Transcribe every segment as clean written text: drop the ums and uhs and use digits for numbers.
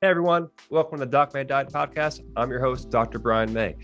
Hey everyone, welcome to the Doc May Diet Podcast. I'm your host, Dr. Brian May.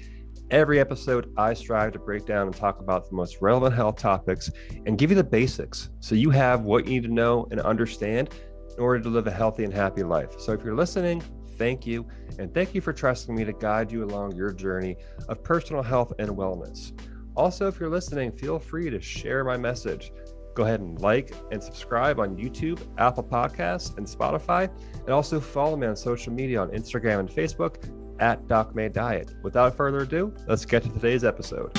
Every episode, I strive to break down and talk about the most relevant health topics and give you the basics so you have what you need to know and understand in order to live a healthy and happy life. So if you're listening, thank you. And thank you for trusting me to guide you along your journey of personal health and wellness. Also, if you're listening, feel free to share my message. Go ahead and like and subscribe on YouTube, Apple Podcasts, and Spotify. And also follow me on social media on Instagram and Facebook at Doc May Diet. Without further ado, let's get to today's episode.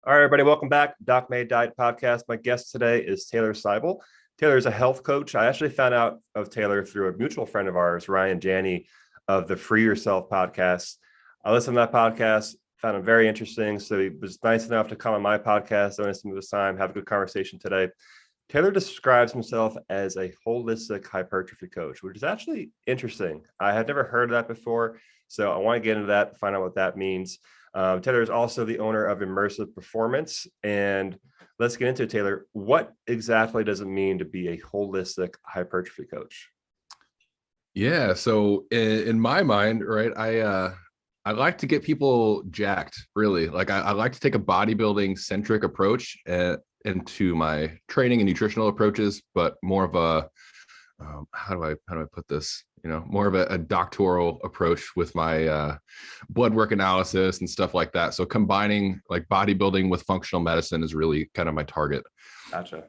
All right, everybody, welcome back. Doc May Diet Podcast. My guest today is Taylor Seibel. Taylor is a health coach. I actually found out of Taylor through a mutual friend of ours, Ryan Janni, of the Free Yourself podcast. I listened to that podcast, found it very interesting. So he was nice enough to come on my podcast, donate some of his time, have a good conversation today. Taylor describes himself as a holistic hypertrophy coach, which is actually interesting. I had never heard of that before. So I want to get into that, find out what that means. Taylor is also the owner of Immersive Performance. And let's get into it, Taylor. What exactly does it mean to be a holistic hypertrophy coach? Yeah. So in my mind, right, I like to get people jacked, really. Like I like to take a bodybuilding centric approach into my training and nutritional approaches, but more of a, how do I put this? More of a doctoral approach with my blood work analysis and stuff like that. So combining like bodybuilding with functional medicine is really kind of my target. Gotcha.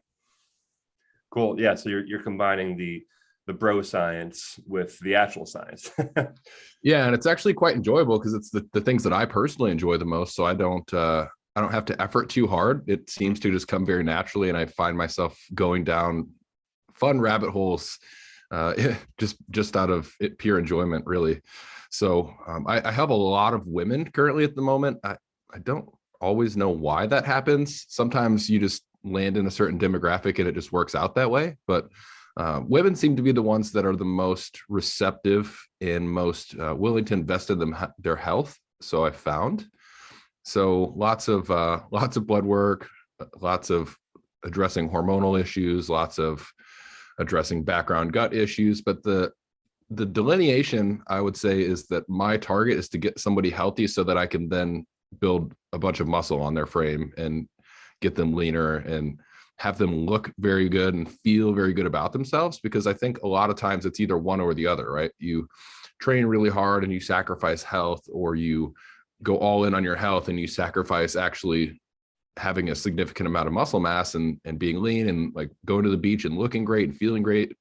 Cool. Yeah. So you're combining the bro science with the actual science. Yeah. And it's actually quite enjoyable because it's the things that I personally enjoy the most. So I don't have to effort too hard. It seems to just come very naturally. And I find myself going down fun rabbit holes just out of pure enjoyment, really. So I have a lot of women currently at the moment. I don't always know why that happens. Sometimes you just land in a certain demographic and it just works out that way. But women seem to be the ones that are the most receptive and most willing to invest in their health. So I found. So lots of blood work, lots of addressing hormonal issues, lots of addressing background gut issues. But the delineation, I would say, is that my target is to get somebody healthy so that I can then build a bunch of muscle on their frame and get them leaner and have them look very good and feel very good about themselves. Because I think a lot of times it's either one or the other, right? You train really hard and you sacrifice health, or you go all in on your health and you sacrifice actually having a significant amount of muscle mass and being lean and like going to the beach and looking great and feeling great.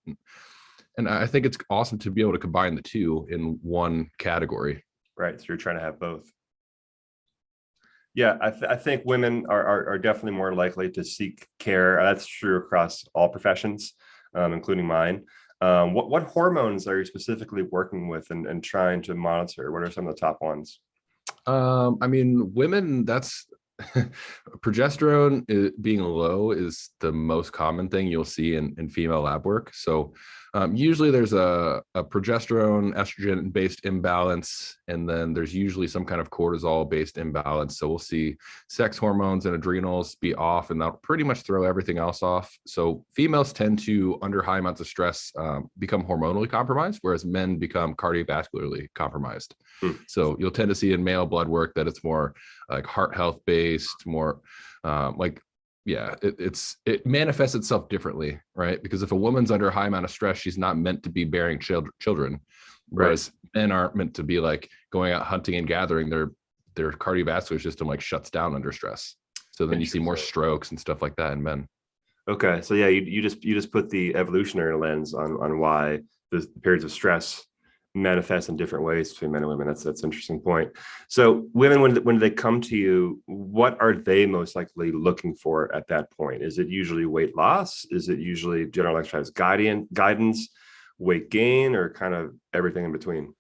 And I think it's awesome to be able to combine the two in one category. Right. So you're trying to have both. Yeah, I think women are definitely more likely to seek care. That's true across all professions, including mine. What hormones are you specifically working with and trying to monitor? What are some of the top ones? Women, that's progesterone being low is the most common thing you'll see in female lab work. So usually there's a progesterone estrogen based imbalance, and then there's usually some kind of cortisol based imbalance. So we'll see sex hormones and adrenals be off, and that'll pretty much throw everything else off. So females tend to, under high amounts of stress, become hormonally compromised, whereas men become cardiovascularly compromised. So you'll tend to see in male blood work that it's more like heart health based, more it manifests itself differently, right? Because if a woman's under a high amount of stress, she's not meant to be bearing children, whereas men aren't meant to be like going out hunting and gathering. Their cardiovascular system like shuts down under stress. So then you see more strokes and stuff like that in men. Okay, so yeah, you just put the evolutionary lens on why the periods of stress manifest in different ways between men and women. That's an interesting point. So women, when they come to you, what are they most likely looking for at that point? Is it usually weight loss? Is it usually general exercise guidance, weight gain, or kind of everything in between?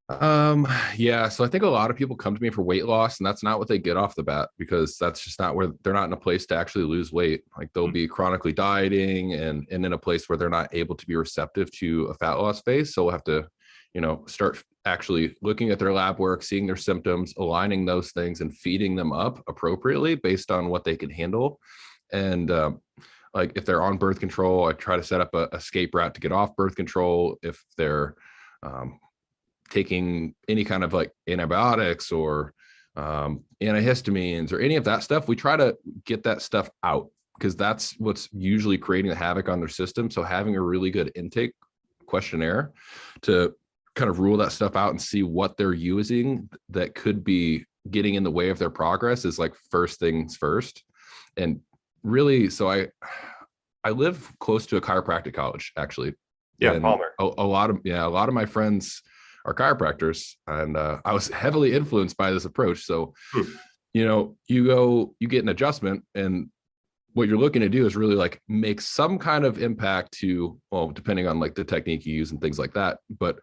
Yeah, so I think a lot of people come to me for weight loss, and that's not what they get off the bat, because that's just not where they're not in a place to actually lose weight. Like they'll be chronically dieting and in a place where they're not able to be receptive to a fat loss phase. So we'll have to, start actually looking at their lab work, seeing their symptoms, aligning those things and feeding them up appropriately based on what they can handle. And like if they're on birth control, I try to set up a escape route to get off birth control. If they're taking any kind of like antibiotics or antihistamines or any of that stuff, we try to get that stuff out because that's what's usually creating the havoc on their system. So having a really good intake questionnaire to kind of rule that stuff out and see what they're using that could be getting in the way of their progress is like first things first. And really, so I live close to a chiropractic college, actually. Yeah, Palmer. A lot of my friends are chiropractors, and I was heavily influenced by this approach. So, you get an adjustment, and what you're looking to do is really like make some kind of impact to, well, depending on like the technique you use and things like that, but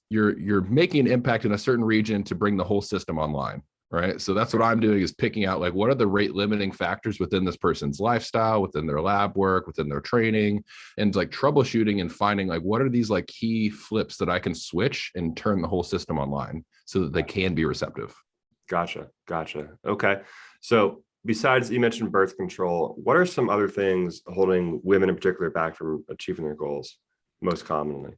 you're making an impact in a certain region to bring the whole system online. Right. So that's what I'm doing, is picking out like what are the rate limiting factors within this person's lifestyle, within their lab work, within their training, and like troubleshooting and finding like what are these like key flips that I can switch and turn the whole system online so that they can be receptive. Gotcha. Okay. So besides, you mentioned birth control, what are some other things holding women in particular back from achieving their goals most commonly?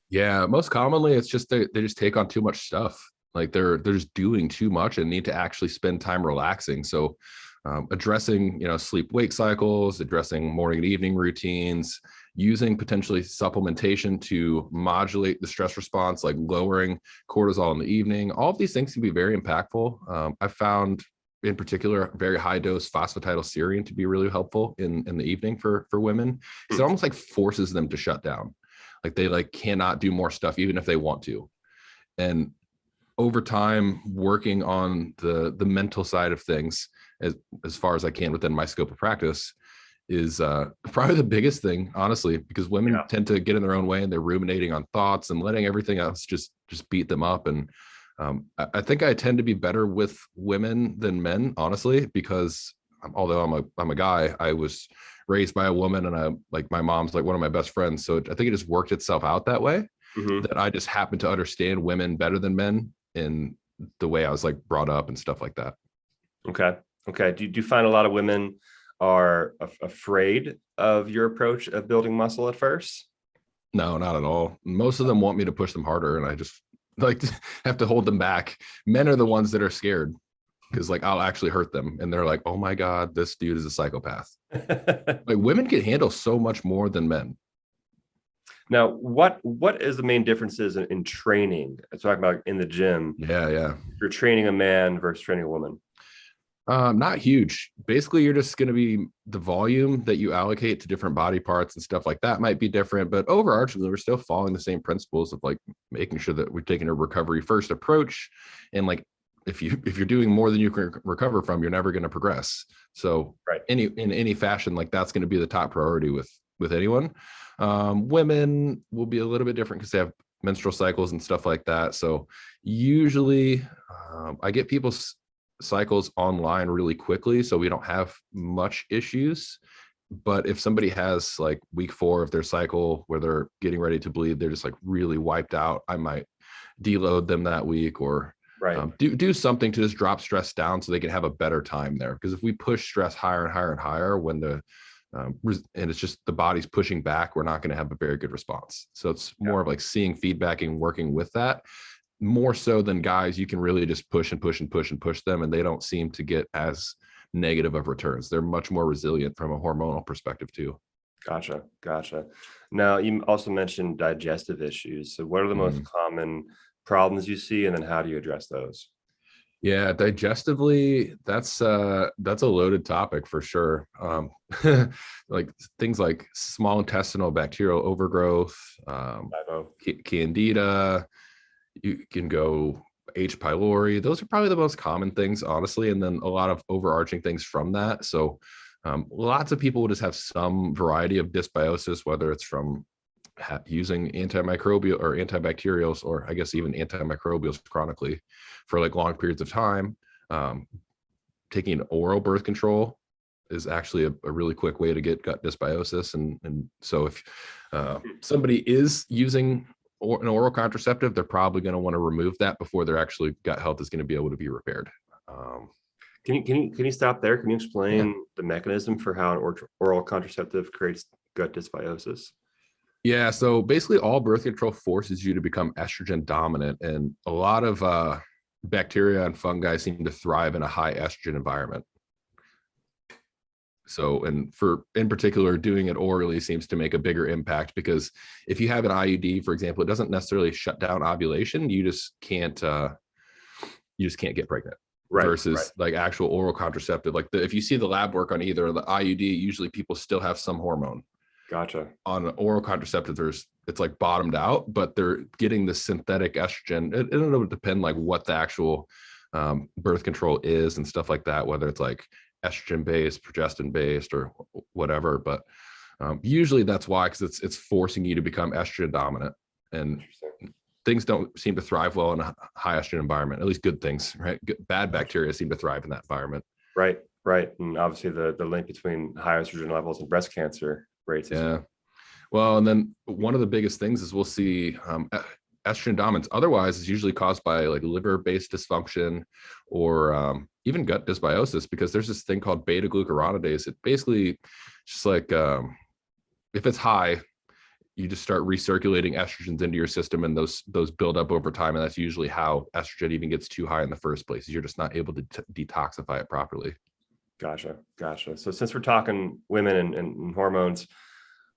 Yeah, most commonly it's just they just take on too much stuff. Like they're just doing too much and need to actually spend time relaxing. So addressing, sleep wake cycles, addressing morning and evening routines, using potentially supplementation to modulate the stress response, like lowering cortisol in the evening. All of these things can be very impactful. I found in particular very high dose phosphatidylserine to be really helpful in the evening for women, because it almost like forces them to shut down. Like they like cannot do more stuff even if they want to. And over time, working on the mental side of things as far as I can within my scope of practice is probably the biggest thing, honestly, because women tend to get in their own way and they're ruminating on thoughts and letting everything else just beat them up. And I think I tend to be better with women than men, honestly, because although I'm a guy, I was raised by a woman, and my mom's like one of my best friends. So I think it just worked itself out that way, that I just happen to understand women better than men in the way I was like brought up and stuff like that. Okay. Do you find a lot of women are afraid of your approach of building muscle at first? No, not at all. Most of them want me to push them harder, and I just like have to hold them back. Men are the ones that are scared because like I'll actually hurt them, and they're like, "Oh my God, this dude is a psychopath." Like women can handle so much more than men. Now, what is the main differences in training? I'm talking about in the gym. Yeah. You're training a man versus training a woman. Not huge. Basically, you're just going to be the volume that you allocate to different body parts and stuff like that might be different, but overarchingly, we're still following the same principles of like making sure that we're taking a recovery first approach. And like, if you're doing more than you can recover from, you're never going to progress. So in any fashion, like that's going to be the top priority with anyone. Women will be a little bit different because they have menstrual cycles and stuff like that. So usually I get people's cycles online really quickly, so we don't have much issues. But if somebody has like week 4 of their cycle where they're getting ready to bleed, they're just like really wiped out, I might deload them that week or do something to just drop stress down so they can have a better time there. Because if we push stress higher and higher and higher when and it's just the body's pushing back, we're not going to have a very good response. So it's more of like seeing feedback and working with that more so than guys. You can really just push and push and push and push them, and they don't seem to get as negative of returns. They're much more resilient from a hormonal perspective too. Gotcha. Now, you also mentioned digestive issues. So what are the most common problems you see, and then how do you address those? Yeah, digestively, that's a loaded topic for sure. Like things like small intestinal bacterial overgrowth, candida, you can go H. pylori. Those are probably the most common things, honestly. And then a lot of overarching things from that. So lots of people will just have some variety of dysbiosis, whether it's from using antimicrobial or antibacterials, or I guess even antimicrobials chronically for like long periods of time. Taking oral birth control is actually a really quick way to get gut dysbiosis. And so if somebody is using an oral contraceptive, they're probably going to want to remove that before their actually gut health is going to be able to be repaired. Can you stop there? Can you explain Yeah. the mechanism for how an oral contraceptive creates gut dysbiosis? Yeah. So basically, all birth control forces you to become estrogen dominant, and a lot of bacteria and fungi seem to thrive in a high estrogen environment. So, and in particular, doing it orally seems to make a bigger impact, because if you have an IUD, for example, it doesn't necessarily shut down ovulation. You just can't get pregnant. Right. Versus like actual oral contraceptive. Like if you see the lab work on either the IUD, usually people still have some hormone. Gotcha. On an oral contraceptive, it's like bottomed out, but they're getting the synthetic estrogen. It'll depend like what the actual birth control is and stuff like that, whether it's like estrogen based, progestin based, or whatever. But usually that's why, because it's forcing you to become estrogen dominant, and things don't seem to thrive well in a high estrogen environment. At least good things, right? Bad bacteria seem to thrive in that environment. Right. And obviously the link between high estrogen levels and breast cancer rates. Yeah. Well, and then one of the biggest things is we'll see estrogen dominance otherwise is usually caused by like liver-based dysfunction or even gut dysbiosis, because there's this thing called beta glucuronidase. It basically just like if it's high, you just start recirculating estrogens into your system, and those build up over time. And that's usually how estrogen even gets too high in the first place, is you're just not able to detoxify it properly. Gotcha. So since we're talking women and hormones,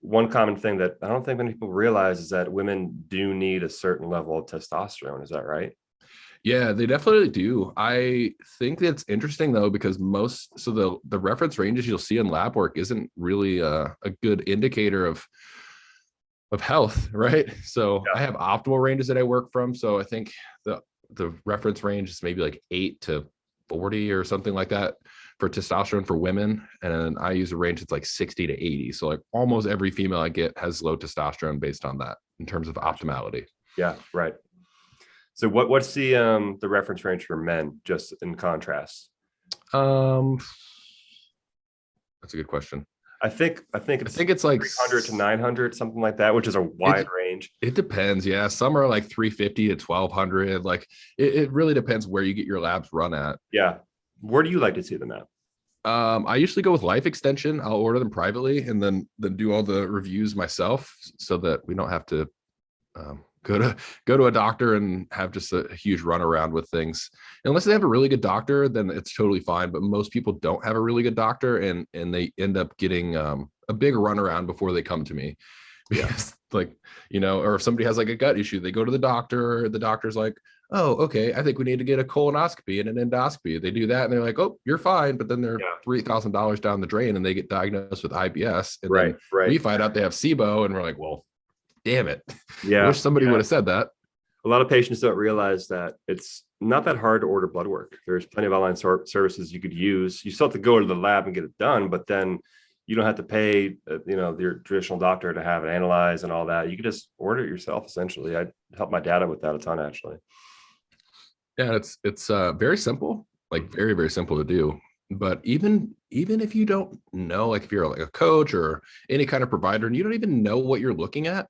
one common thing that I don't think many people realize is that women do need a certain level of testosterone. Is that right? Yeah, they definitely do. I think it's interesting though, because the reference ranges you'll see in lab work isn't really a good indicator of health, right? So yeah. I have optimal ranges that I work from. So I think the reference range is maybe like 8 to 40 or something like that for testosterone for women. And I use a range that's like 60 to 80. So like almost every female I get has low testosterone based on that in terms of optimality. Yeah, right. So what's the reference range for men, just in contrast? That's a good question. I think it's like 300 to 900, something like that, which is a wide range. It depends. Yeah. Some are like 350 to 1200. Like it really depends where you get your labs run at. Yeah. Where do you like to see them at? I usually go with Life Extension. I'll order them privately and then do all the reviews myself, so that we don't have to go to a doctor and have just a huge runaround with things. Unless they have a really good doctor, then it's totally fine. But most people don't have a really good doctor, and they end up getting a big runaround before they come to me. Because like, or if somebody has like a gut issue, they go to the doctor, the doctor's like, oh, okay, I think we need to get a colonoscopy and an endoscopy. They do that and they're like, oh, you're fine. But then they're $3,000 down the drain and they get diagnosed with IBS. And then we find out they have SIBO, and we're like, well, damn it. Yeah. I wish somebody would have said that. A lot of patients don't realize that it's not that hard to order blood work. There's plenty of online services you could use. You still have to go to the lab and get it done, but then you don't have to pay, your traditional doctor to have it analyzed and all that. You could just order it yourself, essentially. I helped my dad out with that a ton, actually. Yeah, it's very simple, like very, very simple to do. But even if you don't know, like if you're like a coach or any kind of provider and you don't even know what you're looking at,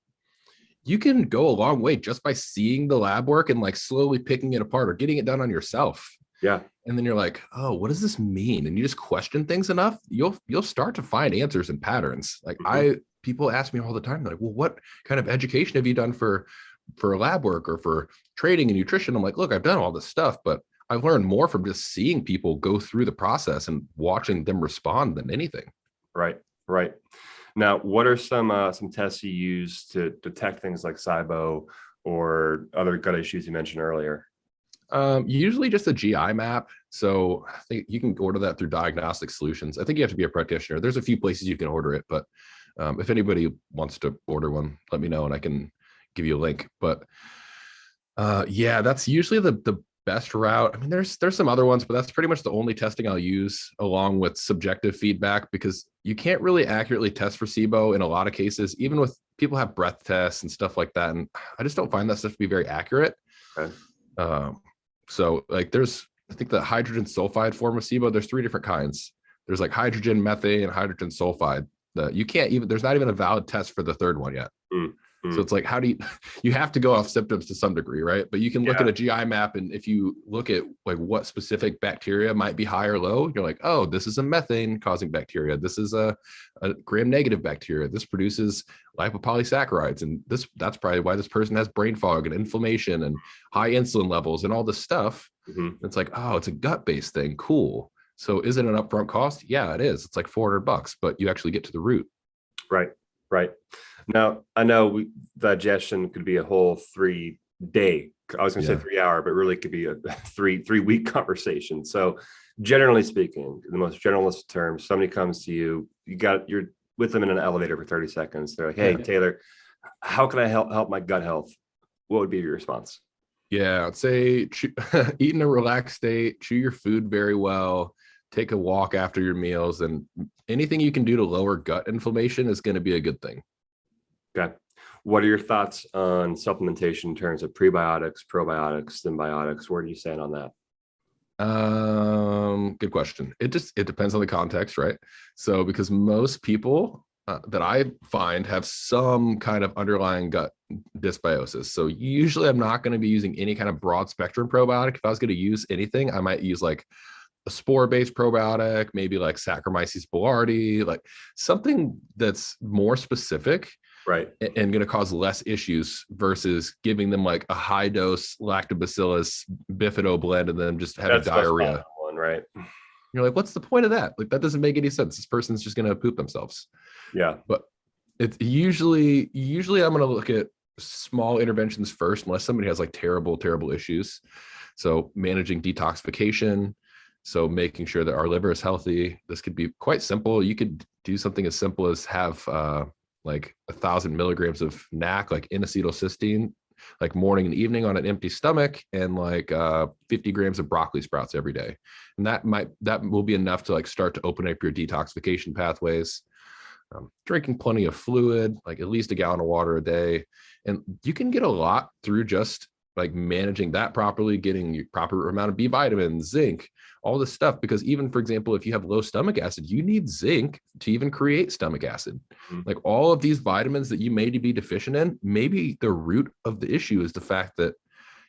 you can go a long way just by seeing the lab work and like slowly picking it apart or getting it done on yourself. Yeah. And then you're like, oh, what does this mean? And you just question things enough, you'll start to find answers and patterns. Like people ask me all the time, like, well, what kind of education have you done for lab work or for training and nutrition? I'm like, look, I've done all this stuff, but I've learned more from just seeing people go through the process and watching them respond than anything. Right. Now, what are some tests you use to detect things like SIBO or other gut issues you mentioned earlier? Usually just a GI map. So I think you can order that through Diagnostic Solutions. I think you have to be a practitioner. There's a few places you can order it, but if anybody wants to order one, let me know and I can give you a link. But that's usually the best route. I mean, there's some other ones, but that's pretty much the only testing I'll use, along with subjective feedback, because you can't really accurately test for SIBO in a lot of cases, even with people have breath tests and stuff like that. And I just don't find that stuff to be very accurate. Okay. So like I think the hydrogen sulfide form of SIBO, there's 3 different kinds. There's like hydrogen, methane, and hydrogen sulfide. There's not even a valid test for the third one yet. So it's like, how do you have to go off symptoms to some degree, right? But you can look at a GI map, and if you look at like what specific bacteria might be high or low, you're like, oh, this is a methane causing bacteria. This is a gram negative bacteria. This produces lipopolysaccharides. And that's probably why this person has brain fog and inflammation and high insulin levels and all this stuff. It's like, oh, it's a gut-based thing. Cool. So is it an upfront cost? Yeah, it is. It's like $400, but you actually get to the root. Right. Now, I know digestion could be a whole 3-day, I was going to say 3 hour, but really it could be a 3-week conversation. So generally speaking, in the most generalist terms, somebody comes to you, you're with them in an elevator for 30 seconds. They're like, hey, Taylor, how can I help my gut health? What would be your response? Yeah, I'd say eat in a relaxed state, chew your food very well, take a walk after your meals, and anything you can do to lower gut inflammation is going to be a good thing. Okay. What are your thoughts on supplementation in terms of prebiotics, probiotics, symbiotics? Where do you stand on that? Good question. It depends on the context, right? So because most people that I find have some kind of underlying gut dysbiosis. So usually I'm not going to be using any kind of broad spectrum probiotic. If I was going to use anything, I might use like a spore-based probiotic, maybe like Saccharomyces boulardii, like something that's more specific, right, and going to cause less issues versus giving them like a high dose lactobacillus bifido blend and then just having diarrhea. One, right? You're like, what's the point of that? Like, that doesn't make any sense. This person's just going to poop themselves. Yeah. But it's usually I'm going to look at small interventions first, unless somebody has like terrible issues. So managing detoxification. So making sure that our liver is healthy. This could be quite simple. You could do something as simple as have like 1,000 milligrams of NAC, like N-acetylcysteine, like morning and evening on an empty stomach, and like 50 grams of broccoli sprouts every day. And that will be enough to like start to open up your detoxification pathways. Drinking plenty of fluid, like at least a gallon of water a day. And you can get a lot through just like managing that properly, getting your proper amount of B vitamins, zinc, all this stuff. Because even, for example, if you have low stomach acid, you need zinc to even create stomach acid. Like all of these vitamins that you may be deficient in, maybe the root of the issue is the fact that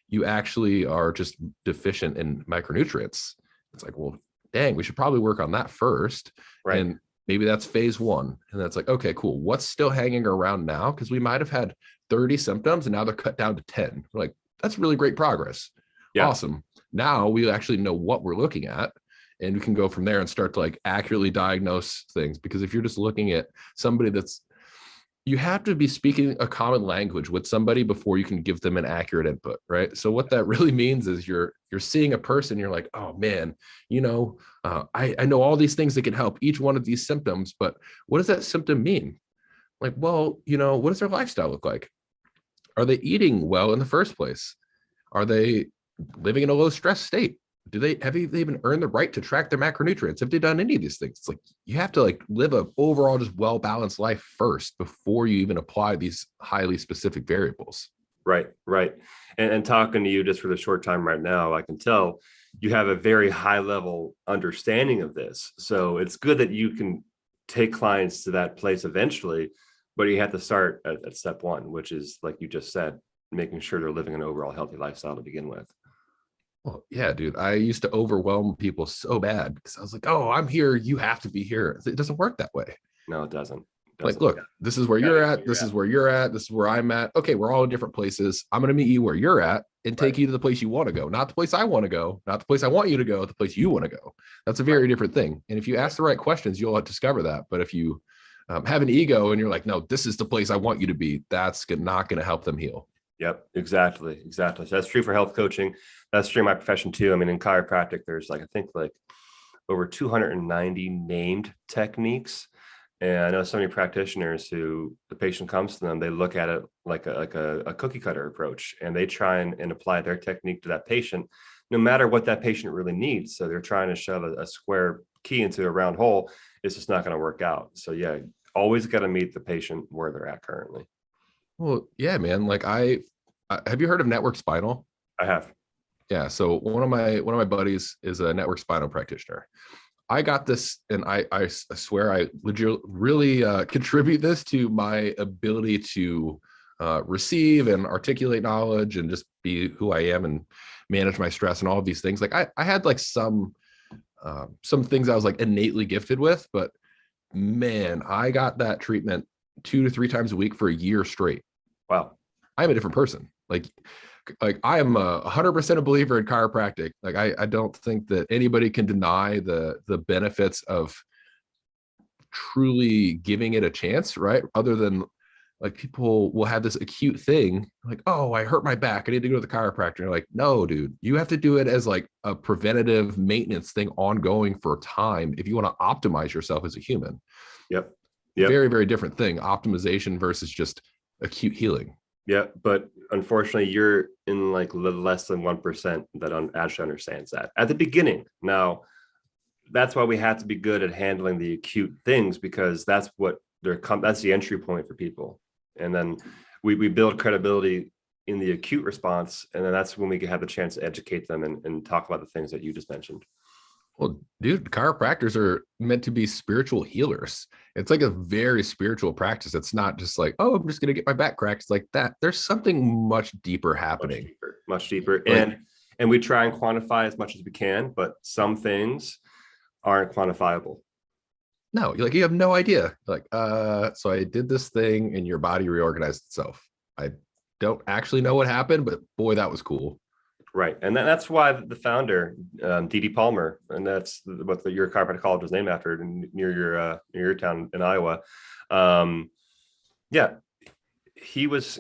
you actually are just deficient in micronutrients. It's like, well, dang, we should probably work on that first. Right. And maybe that's phase one. And that's like, okay, cool. What's still hanging around now? Because we might have had 30 symptoms and now they're cut down to 10. We're like, that's really great progress. Yeah. Awesome. Now we actually know what we're looking at, and we can go from there and start to like accurately diagnose things. Because if you're just looking at somebody you have to be speaking a common language with somebody before you can give them an accurate input, right? So what that really means is you're seeing a person, you're like, oh man, I know all these things that can help each one of these symptoms, but what does that symptom mean? Like, well, what does their lifestyle look like? Are they eating well in the first place? Are they living in a low stress state? Have they even earned the right to track their macronutrients? Have they done any of these things? It's like you have to like live a overall just well-balanced life first before you even apply these highly specific variables. Right. And talking to you just for the short time right now, I can tell you have a very high level understanding of this. So it's good that you can take clients to that place eventually, but you have to start at step one, which is like you just said, making sure they're living an overall healthy lifestyle to begin with. Well, yeah, dude, I used to overwhelm people so bad because I was like, oh, I'm here. You have to be here. It doesn't work that way. No, it doesn't. Like, look, this is where you're at. This is where you're at. This is where I'm at. Okay, we're all in different places. I'm going to meet you where you're at and take you to the place you want to go. Not the place I want to go. Not the place I want you to go. The place you want to go. That's a very different thing. And if you ask the right questions, you'll discover that. But if you have an ego and you're like, no, this is the place I want you to be, that's not going to help them heal. Yep, exactly. So that's true for health coaching. That's true in my profession too. I mean, in chiropractic, there's I think over 290 named techniques. And I know so many practitioners who the patient comes to them, they look at it like a cookie cutter approach, and they try and apply their technique to that patient, no matter what that patient really needs. So they're trying to shove a square key into a round hole. It's just not going to work out. So yeah, always got to meet the patient where they're at currently. Well, yeah, man. Like have you heard of network spinal? I have. Yeah. So one of my buddies is a network spinal practitioner. I got this, and I swear I really contribute this to my ability to receive and articulate knowledge and just be who I am and manage my stress and all of these things. Like I had like some things I was like innately gifted with, but man, I got that treatment 2 to 3 times a week for a year straight. Wow. I'm a different person. Like I am 100% a believer in chiropractic. Like I don't think that anybody can deny the benefits of truly giving it a chance, right? Other than like people will have this acute thing like, oh, I hurt my back, I need to go to the chiropractor. And you're like, no, dude, you have to do it as like a preventative maintenance thing ongoing for time if you want to optimize yourself as a human. Yep. Very, very different thing. Optimization versus just acute healing. Yeah, but unfortunately, you're in like less than 1% that actually understands that at the beginning. Now, that's why we have to be good at handling the acute things, because that's what that's the entry point for people. And then we build credibility in the acute response, and then that's when we can have the chance to educate them and talk about the things that you just mentioned. Well, dude, chiropractors are meant to be spiritual healers. It's like a very spiritual practice. It's not just like, oh, I'm just going to get my back cracked. It's like that. There's something much deeper happening. Much deeper. And we try and quantify as much as we can, but some things aren't quantifiable. No, like you have no idea. Like, so I did this thing and your body reorganized itself. I don't actually know what happened, but boy, that was cool. Right. And that's why the founder, D.D. Palmer, and that's what your chiropractic college was named after near your town in Iowa. Yeah, he was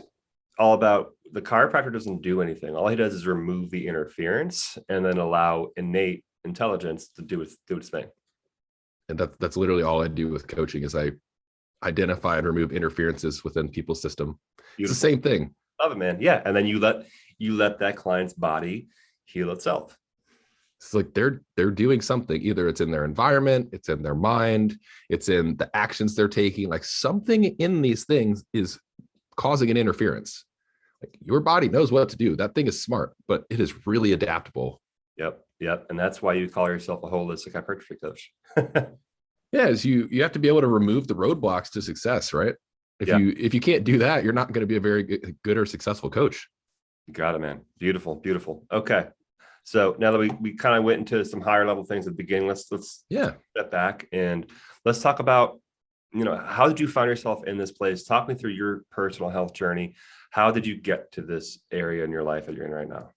all about the chiropractor doesn't do anything. All he does is remove the interference and then allow innate intelligence to do its thing. And that's literally all I do with coaching is I identify and remove interferences within people's system. Beautiful. It's the same thing. Love it, man. Yeah. And then you let that client's body heal itself. It's like they're doing something. Either it's in their environment, it's in their mind, it's in the actions they're taking. Like something in these things is causing an interference. Like your body knows what to do. That thing is smart, but it is really adaptable. Yep. And that's why you call yourself a holistic hypertrophy coach. Yeah, is you have to be able to remove the roadblocks to success, right? If you can't do that, you're not going to be a very good or successful coach. Got it, man. Beautiful. Okay. So now that we kind of went into some higher level things at the beginning, let's step back and let's talk about, how did you find yourself in this place? Talk me through your personal health journey. How did you get to this area in your life that you're in right now?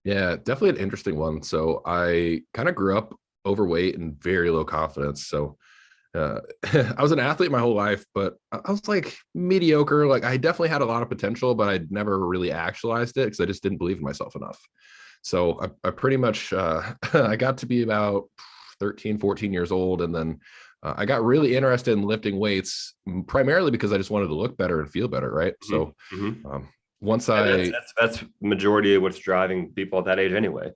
Yeah, definitely an interesting one. So I kind of grew up overweight and very low confidence. So I was an athlete my whole life, but I was like mediocre. Like I definitely had a lot of potential, but I'd never really actualized it because I just didn't believe in myself enough. So I pretty much, I got to be about 13, 14 years old. And then I got really interested in lifting weights, primarily because I just wanted to look better and feel better. Right. Mm-hmm. So once that's the majority of what's driving people at that age anyway.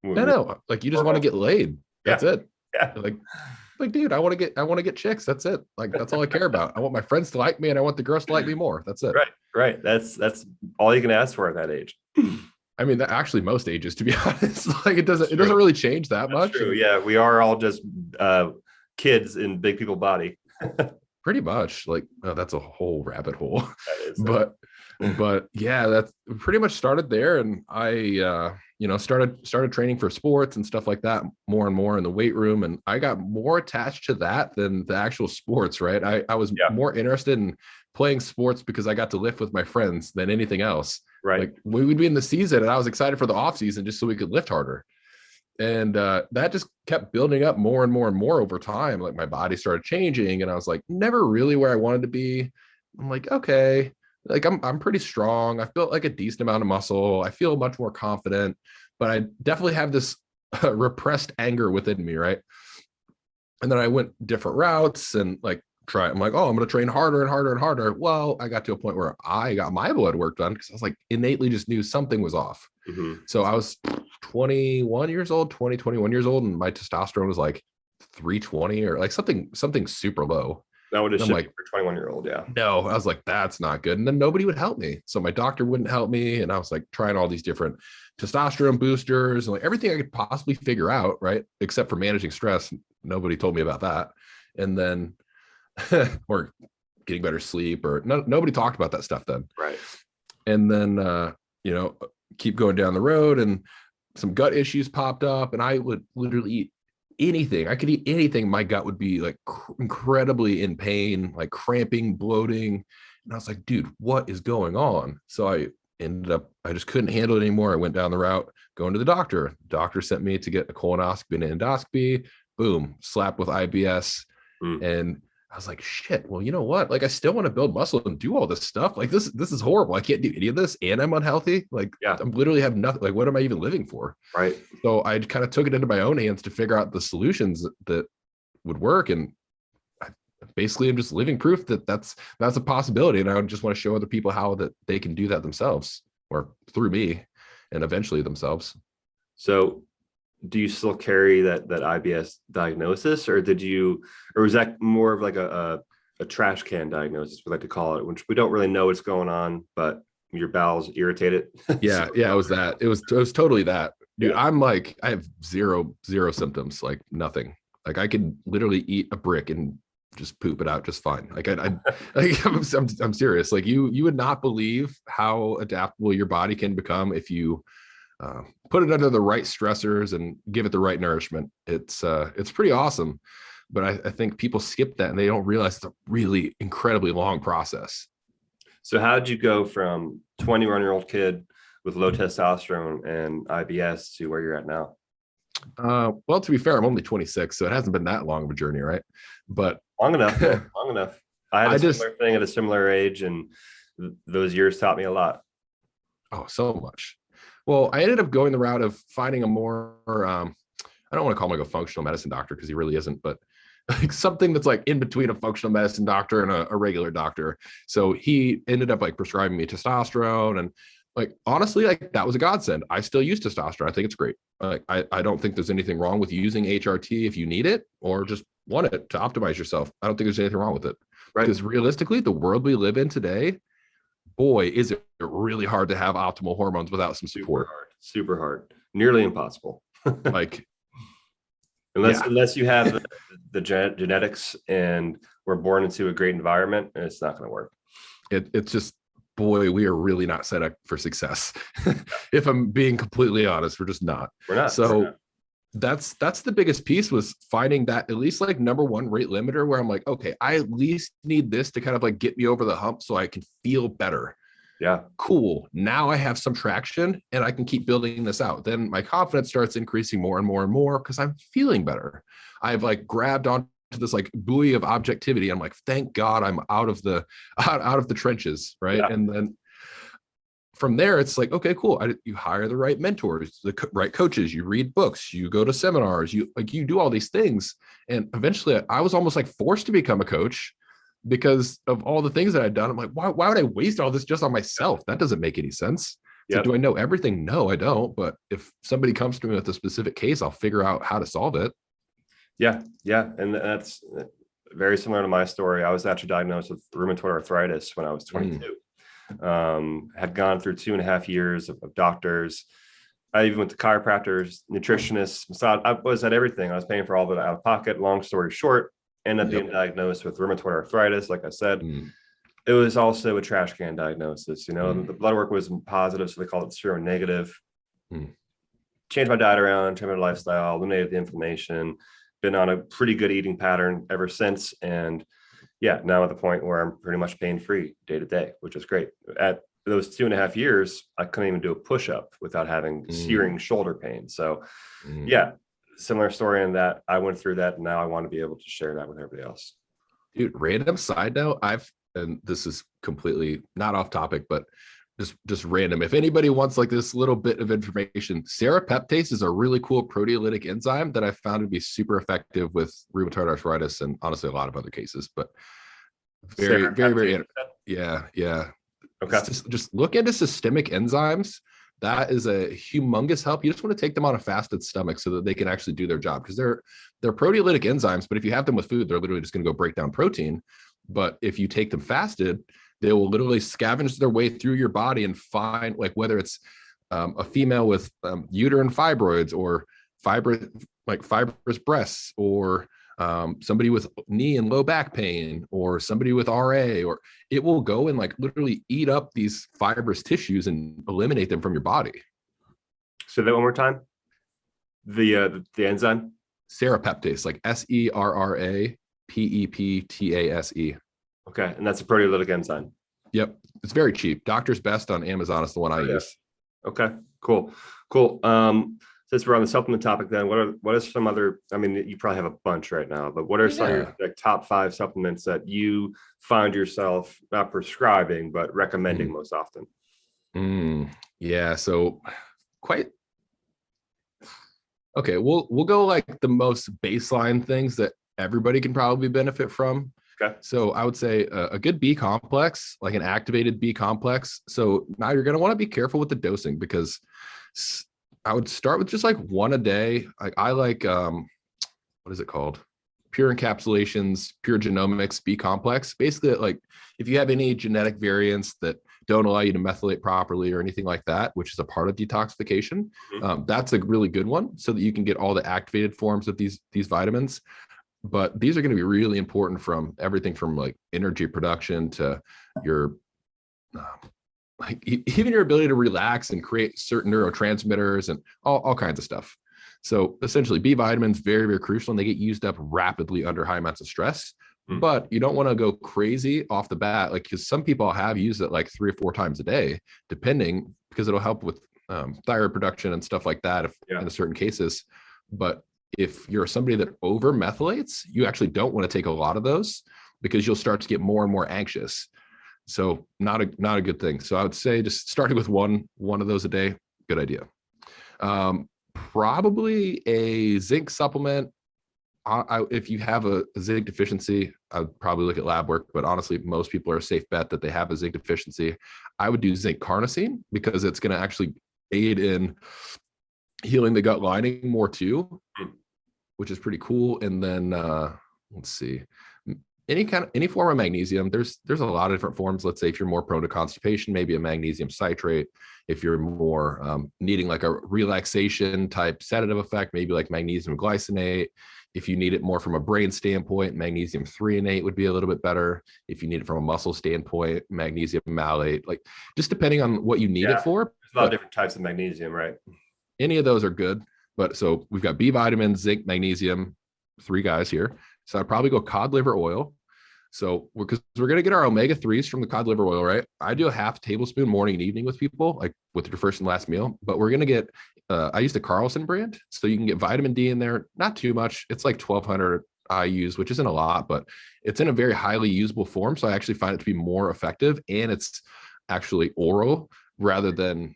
No, like you just want to get laid. That's it. Yeah. Like, dude, I want to get chicks. That's it. Like, that's all I care about. I want my friends to like me and I want the girls to like me more. That's it. Right. That's all you can ask for at that age. I mean, that actually most ages, to be honest, like it doesn't really change that much. True. Yeah. We are all just kids in big people body. Pretty much. Like, oh, that's a whole rabbit hole. That is, but yeah, that's pretty much started there. And I, started training for sports and stuff like that more and more in the weight room. And I got more attached to that than the actual sports, right? I was more interested in playing sports because I got to lift with my friends than anything else. Right. Like we would be in the season and I was excited for the off season just so we could lift harder. And that just kept building up more and more and more over time. Like my body started changing and I was like, never really where I wanted to be. I'm like, okay, like I'm pretty strong. I've built like a decent amount of muscle. I feel much more confident, but I definitely have this repressed anger within me. Right. And then I went different routes and I'm like, oh, I'm going to train harder and harder and harder. Well, I got to a point where I got my blood work done because I was like innately just knew something was off. Mm-hmm. So I was 21 years old, and my testosterone was like 320 or like something super low. That would have should like, for 21-year-old. Yeah. No, I was like, that's not good. And then nobody would help me. So my doctor wouldn't help me. And I was like trying all these different testosterone boosters and like everything I could possibly figure out. Right. Except for managing stress. Nobody told me about that. And then, or getting better sleep, or nobody talked about that stuff then. Right. And then, keep going down the road, and some gut issues popped up, and I would literally eat anything. I could eat anything. My gut would be like incredibly in pain, like cramping, bloating. And I was like, dude, what is going on? So I just couldn't handle it anymore. I went down the route going to the doctor. Doctor sent me to get a colonoscopy and an endoscopy. Boom, slapped with IBS. And I was like, shit, well, you know what? Like, I still want to build muscle and do all this stuff. Like, this is horrible. I can't do any of this, and I'm unhealthy. Like, Yeah. I'm literally have nothing. Like, what am I even living for? Right. So I kind of took it into my own hands to figure out the solutions that would work. And I basically am just living proof that that's a possibility. And I just want to show other people how that they can do that themselves, or through me, and eventually themselves. So do you still carry that IBS diagnosis, or was that more of like a trash can diagnosis, we like to call it, which we don't really know what's going on, but your bowels irritated? Yeah. It was that. It was totally that. Dude, yeah. I'm like, I have zero symptoms, like nothing. Like, I could literally eat a brick and just poop it out just fine. Like, I'm serious. Like, you would not believe how adaptable your body can become if you put it under the right stressors and give it the right nourishment. It's pretty awesome. But I think people skip that, and they don't realize it's a really incredibly long process. So how did you go from 21-year-old kid with low testosterone and IBS to where you're at now? Well, to be fair, I'm only 26, so it hasn't been that long of a journey, right? But long enough. I had a similar thing at a similar age, and those years taught me a lot. Oh, so much. Well, I ended up going the route of finding a more, I don't want to call him like a functional medicine doctor, because he really isn't, but like something that's like in between a functional medicine doctor and a regular doctor. So he ended up like prescribing me testosterone, and like, honestly, like, that was a godsend. I still use testosterone. I think it's great. Like, I don't think there's anything wrong with using HRT if you need it or just want it to optimize yourself. I don't think there's anything wrong with it. Right. Because realistically, the world we live in today, boy, is it really hard to have optimal hormones without some support. Super hard. Nearly impossible. Like, unless you have the genetics and we're born into a great environment, it's not going to work. It's just, boy, we are really not set up for success. If I'm being completely honest, we're just not. We're not. So that's the biggest piece, was finding that at least like number one rate limiter, where I'm like, okay, I at least need this to kind of like get me over the hump so I can feel better. Yeah. Cool. Now I have some traction and I can keep building this out. Then my confidence starts increasing more and more and more because I'm feeling better. I've like grabbed onto this like buoy of objectivity. I'm like, thank God I'm out of the trenches. Right. Yeah. And then from there, it's like, okay, cool. You hire the right mentors, the right coaches, you read books, you go to seminars, you do all these things. And eventually I was almost like forced to become a coach because of all the things that I'd done. I'm like, why would I waste all this just on myself? That doesn't make any sense. Yep. So do I know everything? No, I don't. But if somebody comes to me with a specific case, I'll figure out how to solve it. Yeah. Yeah. And that's very similar to my story. I was actually diagnosed with rheumatoid arthritis when I was 22. Had gone through 2.5 years of doctors. I even went to chiropractors, nutritionists, massage. I was at everything. I was paying for all of it out of pocket. Long story short, ended up being diagnosed with rheumatoid arthritis. Like I said, it was also a trash can diagnosis. The blood work was positive, so they called it seronegative. Changed my diet around, changed my lifestyle, eliminated the inflammation. Been on a pretty good eating pattern ever since, and yeah, now at the point where I'm pretty much pain-free day to day, which is great. At those 2.5 years, I couldn't even do a push-up without having searing shoulder pain. So yeah, similar story in that I went through that, and now I want to be able to share that with everybody else. Dude, random side note, and this is completely not off topic, but just random. If anybody wants like this little bit of information, serrapeptase is a really cool proteolytic enzyme that I found to be super effective with rheumatoid arthritis and honestly a lot of other cases, but very yeah. Okay. Just look into systemic enzymes. That is a humongous help. You just want to take them on a fasted stomach so that they can actually do their job, because they're proteolytic enzymes, but if you have them with food, they're literally just going to go break down protein. But if you take them fasted, they will literally scavenge their way through your body and find, like, whether it's a female with uterine fibroids or fibrous breasts, or somebody with knee and low back pain, or somebody with RA, or it will go and like literally eat up these fibrous tissues and eliminate them from your body. So that one more time. The enzyme. Serrapeptase, like SERRAPEPTASE. Okay, and that's a proteolytic enzyme. Yep, it's very cheap. Doctor's Best on Amazon is the one I use. Okay, cool. Since we're on the supplement topic, then what are some other? I mean, you probably have a bunch right now, but what are some of your like top 5 supplements that you find yourself not prescribing but recommending most often? Yeah, so quite. Okay, we'll go like the most baseline things that everybody can probably benefit from. Okay. So I would say a good B complex, like an activated B complex. So now you're going to want to be careful with the dosing, because I would start with just like one a day. I like, what is it called? Pure Encapsulations, Pure Genomics B complex. Basically, like if you have any genetic variants that don't allow you to methylate properly or anything like that, which is a part of detoxification, that's a really good one, so that you can get all the activated forms of these vitamins. But these are going to be really important from everything from like energy production to your like even your ability to relax and create certain neurotransmitters and all kinds of stuff. So essentially B vitamins, very, very crucial, and they get used up rapidly under high amounts of stress. But you don't want to go crazy off the bat, like, because some people have used it like 3 or 4 times a day, depending, because it'll help with thyroid production and stuff like that in certain cases. But if you're somebody that over methylates, you actually don't want to take a lot of those, because you'll start to get more and more anxious. So not a good thing. So I would say just starting with one of those a day, good idea. Probably a zinc supplement. If you have a zinc deficiency, I would probably look at lab work, but honestly, most people are a safe bet that they have a zinc deficiency. I would do zinc carnosine, because it's going to actually aid in healing the gut lining more too, which is pretty cool. And then let's see, any form of magnesium. There's a lot of different forms. Let's say if you're more prone to constipation, maybe a magnesium citrate. If you're more needing like a relaxation type sedative effect, maybe like magnesium glycinate. If you need it more from a brain standpoint, magnesium threonate would be a little bit better. If you need it from a muscle standpoint, magnesium malate, like just depending on what you need it for. There's a lot of different types of magnesium, right? Any of those are good. But so we've got B vitamins, zinc, magnesium, 3 guys here. So I'd probably go cod liver oil. So because we're going to get our omega-3s from the cod liver oil, right? I do a half tablespoon morning and evening with people, like with your first and last meal, but we're going to get, I use the Carlson brand. So you can get vitamin D in there, not too much. It's like 1200 IUs, which isn't a lot, but it's in a very highly usable form. So I actually find it to be more effective, and it's actually oral rather than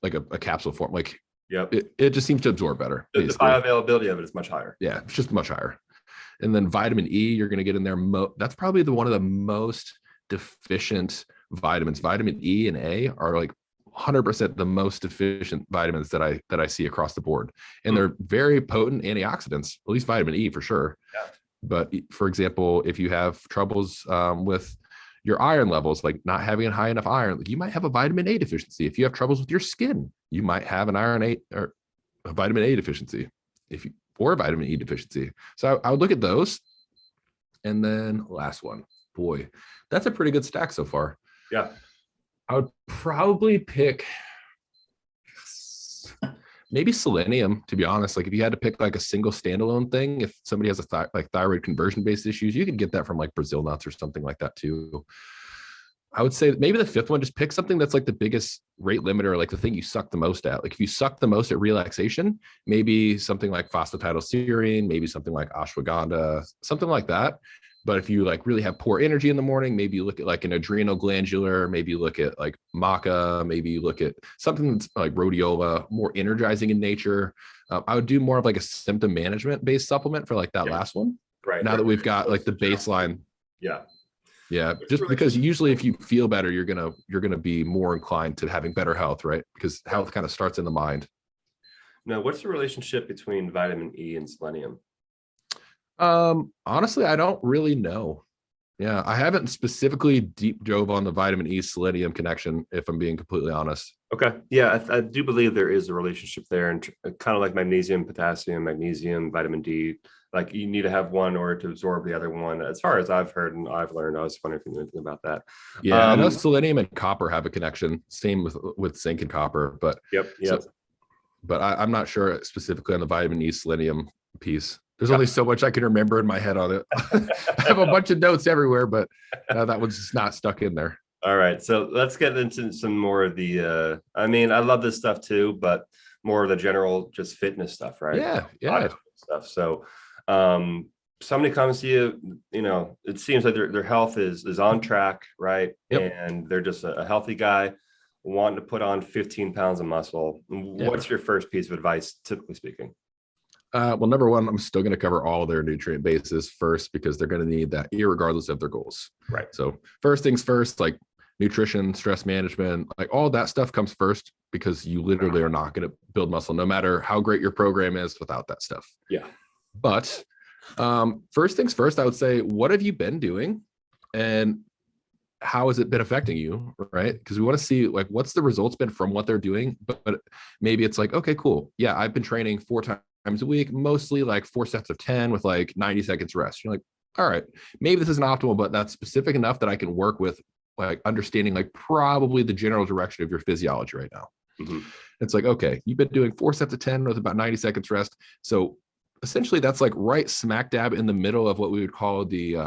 like a capsule form. Like, it just seems to absorb better. The bioavailability of it is much higher. Yeah, it's just much higher. And then vitamin E, you're going to get in there. That's probably one of the most deficient vitamins. Vitamin E and A are like 100% the most deficient vitamins that I see across the board. And they're very potent antioxidants, at least vitamin E for sure. Yeah. But for example, if you have troubles with your iron levels, like not having a high enough iron, like you might have a vitamin A deficiency. If you have troubles with your skin, you might have an iron 8 or a vitamin A deficiency. Or vitamin E deficiency. So I would look at those. And then last one, boy, that's a pretty good stack so far. Yeah. I would probably pick maybe selenium, to be honest. Like if you had to pick like a single standalone thing, if somebody has a thyroid conversion based issues, you can get that from like Brazil nuts or something like that too. I would say maybe the 5th one, just pick something that's like the biggest rate limiter, like the thing you suck the most at. Like if you suck the most at relaxation, maybe something like phosphatidylserine, maybe something like ashwagandha, something like that. But if you like really have poor energy in the morning, maybe you look at like an adrenal glandular, maybe you look at like maca, maybe you look at something that's like rhodiola, more energizing in nature. I would do more of like a symptom management based supplement for like that last one. Right. Now that we've got like the baseline. Yeah. Yeah, just because usually if you feel better, you're gonna be more inclined to having better health, right? Because health kind of starts in the mind. Now, what's the relationship between vitamin E and selenium? Honestly, I don't really know. Yeah, I haven't specifically deep dove on the vitamin E selenium connection, if I'm being completely honest. Okay. Yeah, I do believe there is a relationship there, and kind of like magnesium, potassium, magnesium, vitamin D. Like you need to have one in order to absorb the other one. As far as I've heard and I've learned, I was wondering if you knew anything about that. Yeah, I know selenium and copper have a connection. Same with zinc and copper, but Yep. so, but I'm not sure specifically on the vitamin E selenium piece. There's Yeah. only so much I can remember in my head on it. I have a bunch of notes everywhere, but that one's just not stuck in there. All right. So let's get into some more of the, I mean, I love this stuff too, but more of the general just fitness stuff, right? Yeah. Body stuff. So somebody comes to you, you know, it seems like their health is on track, right? Yep. And they're just a healthy guy wanting to put on 15 pounds of muscle. What's your first piece of advice, typically speaking? Well, number one, I'm still going to cover all their nutrient bases first because they're going to need that irregardless of their goals. Right. So first things first, like nutrition, stress management, like all that stuff comes first because you literally are not going to build muscle no matter how great your program is without that stuff. Yeah. But first things first, I would say, what have you been doing and how has it been affecting you? Right. Because we want to see like what's the results been from what they're doing. But maybe it's like, okay, cool. Yeah, I've been training 4 times a week, mostly like 4 sets of 10 with like 90 seconds rest. You're like, all right, maybe this isn't optimal, but that's specific enough that I can work with like understanding like probably the general direction of your physiology right now. Mm-hmm. It's like, okay, you've been doing 4 sets of 10 with about 90 seconds rest. So essentially that's like right smack dab in the middle of what we would call the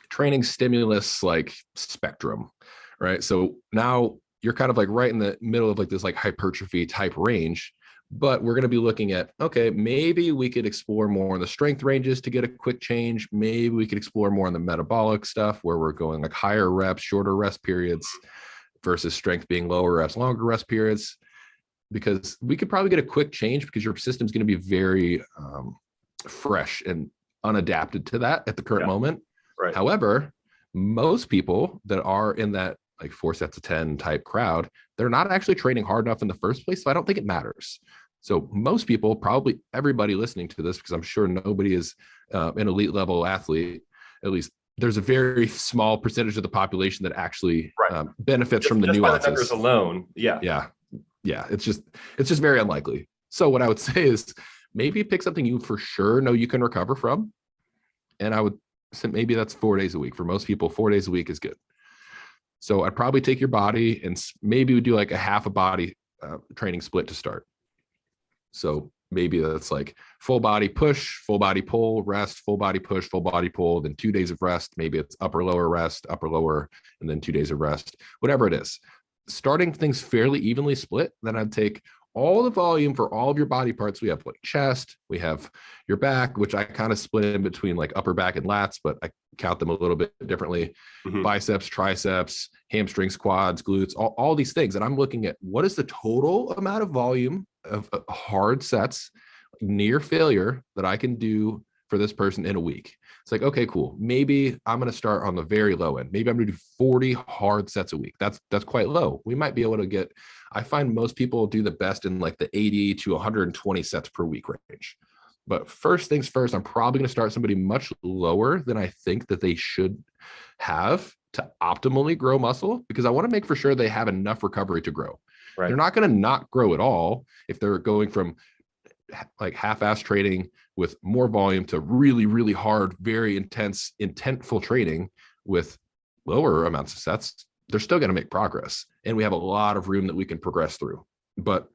training stimulus like spectrum, right? So now you're kind of like right in the middle of like this like hypertrophy type range, but we're going to be looking at, okay, maybe we could explore more in the strength ranges to get a quick change. Maybe we could explore more in the metabolic stuff where we're going like higher reps, shorter rest periods versus strength being lower reps, longer rest periods, because we could probably get a quick change because your system's going to be very fresh and unadapted to that at the current moment. Right. However, most people that are in that like 4 sets of 10 type crowd, they're not actually training hard enough in the first place. So I don't think it matters. So most people, probably everybody listening to this, because I'm sure nobody is an elite level athlete, at least there's a very small percentage of the population that actually benefits from the nuances. By the numbers alone. Yeah. Yeah. Yeah. It's just very unlikely. So what I would say is maybe pick something you for sure know you can recover from. And I would say maybe that's 4 days a week. For most people, 4 days a week is good. So I'd probably take your body and maybe we do like a half a body training split to start. So maybe that's like full body push, full body pull, rest, full body push, full body pull, then 2 days of rest. Maybe it's upper lower rest, upper lower, and then 2 days of rest, whatever it is. Starting things fairly evenly split, then I'd take all the volume for all of your body parts. We have like chest, we have your back, which I kind of split in between like upper back and lats, but I count them a little bit differently. Mm-hmm. Biceps, triceps, hamstrings, quads, glutes, all these things. And I'm looking at what is the total amount of volume of hard sets near failure that I can do for this person in a week. It's like, okay, cool. Maybe I'm going to start on the very low end. Maybe I'm going to do 40 hard sets a week. That's quite low. We might be able to get, I find most people do the best in like the 80 to 120 sets per week range. But first things first, I'm probably going to start somebody much lower than I think that they should have to optimally grow muscle, because I want to make for sure they have enough recovery to grow. Right. They're not going to not grow at all if they're going from like half-ass training with more volume to really, really hard, very intense, intentful training with lower amounts of sets. They're still going to make progress. And we have a lot of room that we can progress through. But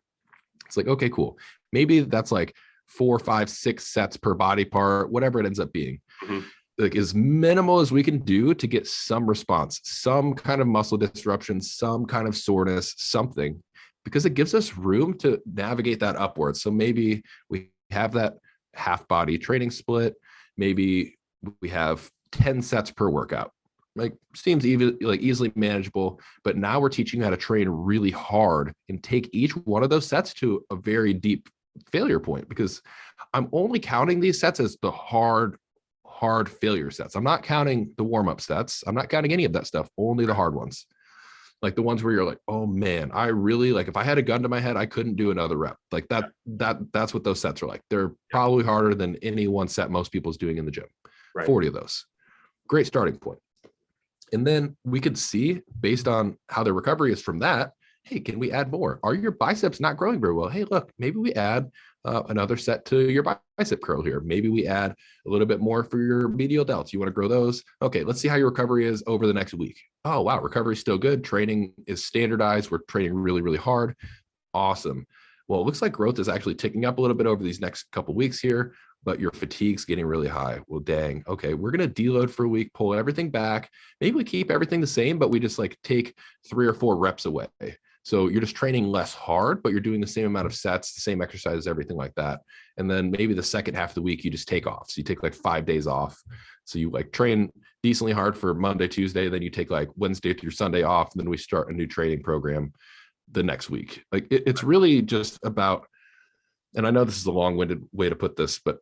it's like, okay, cool. Maybe that's like 4, 5, 6 sets per body part, whatever it ends up being. Mm-hmm. Like as minimal as we can do to get some response, some kind of muscle disruption, some kind of soreness, something, because it gives us room to navigate that upwards. So maybe we have that half body training split. Maybe we have 10 sets per workout. Like seems even like easily manageable, but now we're teaching you how to train really hard and take each one of those sets to a very deep failure point, because I'm only counting these sets as the hard failure sets. I'm not counting the warm-up sets. I'm not counting any of that stuff, only the hard ones. Like the ones where you're like, oh man, I really like, if I had a gun to my head, I couldn't do another rep. Like that's what those sets are like. They're probably harder than any one set most people's doing in the gym. Right. 40 of those. Great starting point. And then we could see, based on how the recovery is from that, hey, can we add more? Are your biceps not growing very well? Hey, look, maybe we add another set to your bicep curl here. Maybe we add a little bit more for your medial delts. You want to grow those? Okay, let's see how your recovery is over the next week. Oh, wow, recovery is still good. Training is standardized. We're training really, really hard. Awesome. Well, it looks like growth is actually ticking up a little bit over these next couple of weeks here, but your fatigue's getting really high. Well, dang. Okay, we're going to deload for a week, pull everything back. Maybe we keep everything the same, but we just like take 3 or 4 reps away. So you're just training less hard, but you're doing the same amount of sets, the same exercises, everything like that. And then maybe the second half of the week, you just take off. So you take like 5 days off. So you like train decently hard for Monday, Tuesday, then you take like Wednesday through Sunday off. And then we start a new training program the next week. Like it's really just about, and I know this is a long-winded way to put this, but